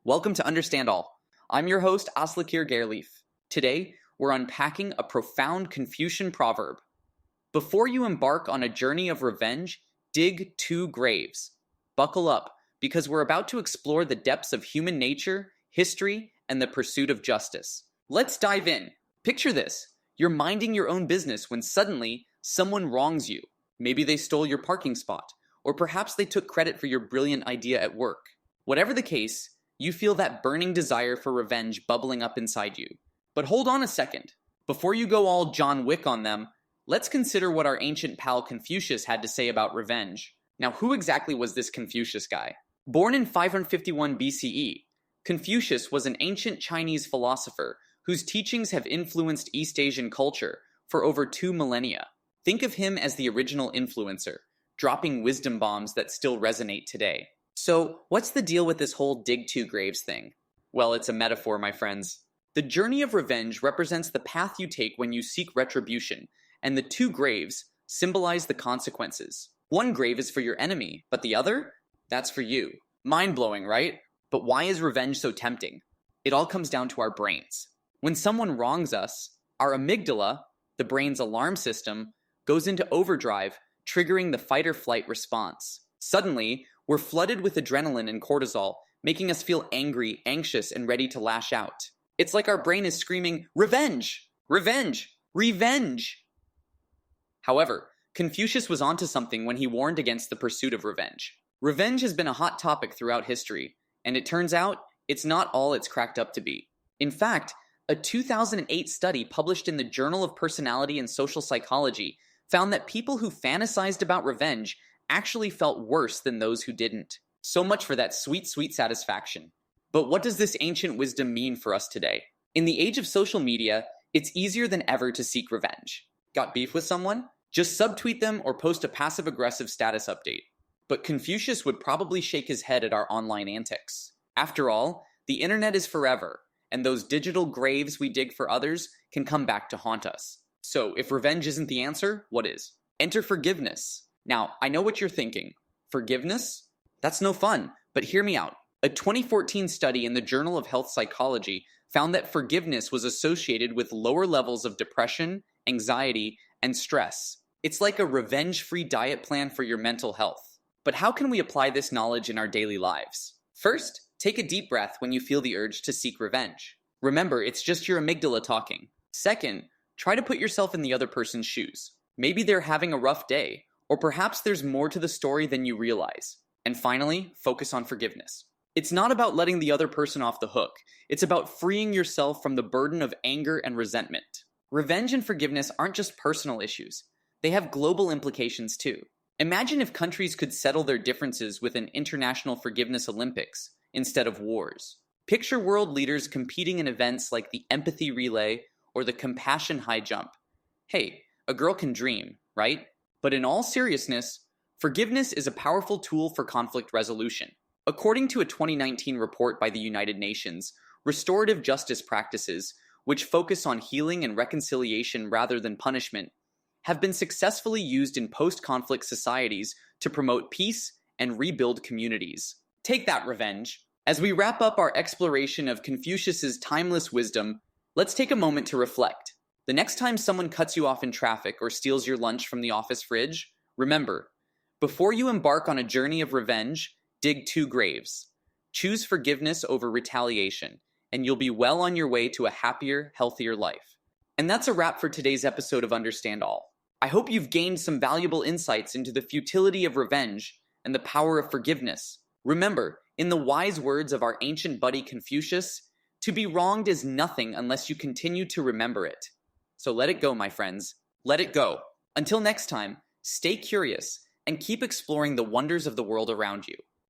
Welcome to Understand All. I'm your host, Aslekeir Gairleif. Today, we're unpacking a profound Confucian proverb. Before you embark on a journey of revenge, dig 2 graves. Buckle up, because we're about to explore the depths of human nature, history, and the pursuit of justice. Let's dive in. Picture this. You're minding your own business when suddenly someone wrongs you. Maybe they stole your parking spot, or perhaps they took credit for your brilliant idea at work. Whatever the case, you feel that burning desire for revenge bubbling up inside you. But hold on a second. Before you go all John Wick on them, let's consider what our ancient pal Confucius had to say about revenge. Now, who exactly was this Confucius guy? Born in 551 BCE, Confucius was an ancient Chinese philosopher whose teachings have influenced East Asian culture for over 2 millennia. Think of him as the original influencer, dropping wisdom bombs that still resonate today. So, what's the deal with this whole dig 2 graves thing? Well, it's a metaphor, my friends. The journey of revenge represents the path you take when you seek retribution, and the 2 graves symbolize the consequences. One grave is for your enemy, but the other? That's for you. Mind-blowing, right? But why is revenge so tempting? It all comes down to our brains. When someone wrongs us, our amygdala, the brain's alarm system, goes into overdrive, triggering the fight-or-flight response. Suddenly, we're flooded with adrenaline and cortisol, making us feel angry, anxious, and ready to lash out. It's like our brain is screaming, "Revenge! Revenge! Revenge!" However, Confucius was onto something when he warned against the pursuit of revenge. Revenge has been a hot topic throughout history, and it turns out it's not all it's cracked up to be. In fact, a 2008 study published in the Journal of Personality and Social Psychology found that people who fantasized about revenge actually felt worse than those who didn't. So much for that sweet, sweet satisfaction. But what does this ancient wisdom mean for us today? In the age of social media, it's easier than ever to seek revenge. Got beef with someone? Just subtweet them or post a passive-aggressive status update. But Confucius would probably shake his head at our online antics. After all, the internet is forever, and those digital graves we dig for others can come back to haunt us. So, if revenge isn't the answer, what is? Enter forgiveness. Now, I know what you're thinking. Forgiveness? That's no fun, but hear me out. A 2014 study in the Journal of Health Psychology found that forgiveness was associated with lower levels of depression, anxiety, and stress. It's like a revenge-free diet plan for your mental health. But how can we apply this knowledge in our daily lives? First, take a deep breath when you feel the urge to seek revenge. Remember, it's just your amygdala talking. Second, try to put yourself in the other person's shoes. Maybe they're having a rough day, or perhaps there's more to the story than you realize. And finally, focus on forgiveness. It's not about letting the other person off the hook. It's about freeing yourself from the burden of anger and resentment. Revenge and forgiveness aren't just personal issues. They have global implications too. Imagine if countries could settle their differences with an international forgiveness Olympics instead of wars. Picture world leaders competing in events like the empathy relay or the compassion high jump. Hey, a girl can dream, right? But in all seriousness, forgiveness is a powerful tool for conflict resolution. According to a 2019 report by the United Nations, restorative justice practices, which focus on healing and reconciliation rather than punishment, have been successfully used in post-conflict societies to promote peace and rebuild communities. Take that, revenge! As we wrap up our exploration of Confucius's timeless wisdom, let's take a moment to reflect. The next time someone cuts you off in traffic or steals your lunch from the office fridge, remember, before you embark on a journey of revenge, dig 2 graves. Choose forgiveness over retaliation, and you'll be well on your way to a happier, healthier life. And that's a wrap for today's episode of Understand All. I hope you've gained some valuable insights into the futility of revenge and the power of forgiveness. Remember, in the wise words of our ancient buddy Confucius, to be wronged is nothing unless you continue to remember it. So let it go, my friends. Let it go. Until next time, stay curious and keep exploring the wonders of the world around you.